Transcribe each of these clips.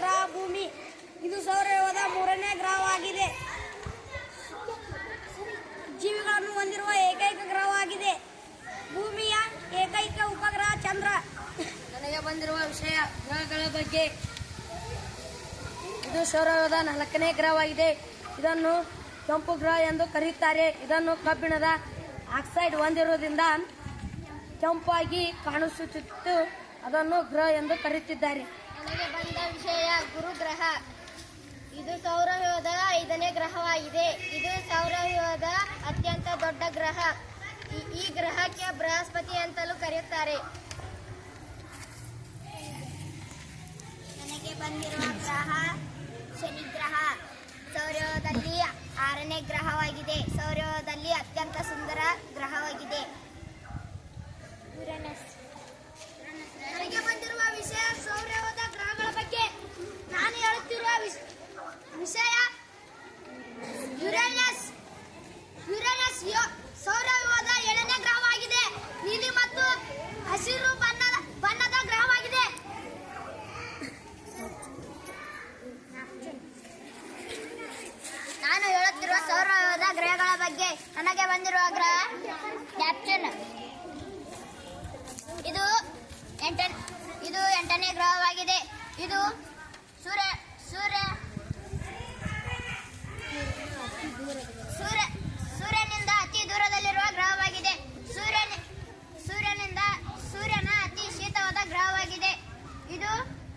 ಗ್ರಹ ಭೂಮಿ. ಇದು ಸೌರವ್ಯೂಹದ ಮೂರನೇ ಗ್ರಹವಾಗಿದೆ. ಜೀವಿಗಳನ್ನು ಹೊಂದಿರುವ ಏಕೈಕ ಗ್ರಹವಾಗಿದೆ. ಭೂಮಿಯ ಏಕೈಕ ಉಪಗ್ರಹ ಚಂದ್ರ. ನನಗೆ ಬಂದಿರುವ ವಿಷಯ ಗ್ರಹಗಳ ಬಗ್ಗೆ. ಇದು ಸೌರವ್ಯೂಹದ 4ನೇ ಗ್ರಹವಾಗಿದೆ. ಇದನ್ನು ಕೆಂಪು ಗ್ರಹ ಎಂದು ಕರೆಯುತ್ತಾರೆ. ಇದನ್ನು ಕಬ್ಬಿಣದ ಆಕ್ಸೈಡ್ ಹೊಂದಿರುವುದರಿಂದ ಕೆಂಪಾಗಿ ಕಾಣಿಸುತ್ತಿದ್ದು ಅದನ್ನು ಗ್ರಹ ಎಂದು ಕರೆಯುತ್ತಿದ್ದಾರೆ. ನನಗೆ ಬಂದ ವಿಷಯ ಗುರುಗ್ರಹ. ಇದು ಸೌರವ್ಯೂಹದ 5ನೇ ಗ್ರಹವಾಗಿದೆ. ಇದು ಸೌರವ್ಯೂಹದ ಅತ್ಯಂತ ದೊಡ್ಡ ಗ್ರಹ. ಈ ಗ್ರಹಕ್ಕೆ ಬೃಹಸ್ಪತಿ ಅಂತಲೂ ಕರೆಯುತ್ತಾರೆ. ನನಗೆ ಬಂದಿರುವ ಗ್ರಹ ಶನಿ ಗ್ರಹ. ಸೌರವ್ಯೂಹದಲ್ಲಿ 6ನೇ ಗ್ರಹವಾಗಿದೆ. ಸೌರವ್ಯೂಹದಲ್ಲಿ ಅತ್ಯಂತ ಸುಂದರ ಗ್ರಹವಾಗಿದೆ. ನನಗೆ ಬಂದಿರುವ ವಿಷಯ ಸೌರವ್ಯೂಹದ ಗ್ರಹಗಳ ಬಗ್ಗೆ. ನಾನು ಹೇಳುತ್ತಿರುವ ವಿಷಯ ಯುರೇನಸ್. ಸೌರವ್ಯೂಹದ 7ನೇ ಗ್ರಹವಾಗಿದೆ. ನೀಲಿ ಮತ್ತು ಹಸಿರು ಬಣ್ಣದ ಗ್ರಹವಾಗಿದೆ. ನಾನು ಹೇಳುತ್ತಿರುವ ಸೌರವ್ಯೂಹದ ಗ್ರಹಗಳ ಬಗ್ಗೆ. ನನಗೆ ಬಂದಿರುವ ಗ್ರಹ ನ್ಯಾಪ್ಚೂನ್. ಇದು 8ನೇ ಗ್ರಹವಾಗಿದೆ. ಇದು ಸೂರ್ಯನಿಂದ ಅತಿ ದೂರದಲ್ಲಿರುವ ಗ್ರಹವಾಗಿದೆ. ಸೂರ್ಯನ ಅತಿ ಶೀತವಾದ ಗ್ರಹವಾಗಿದೆ. ಇದು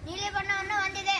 ನೀಲಿ ಬಣ್ಣವನ್ನು ಹೊಂದಿದೆ.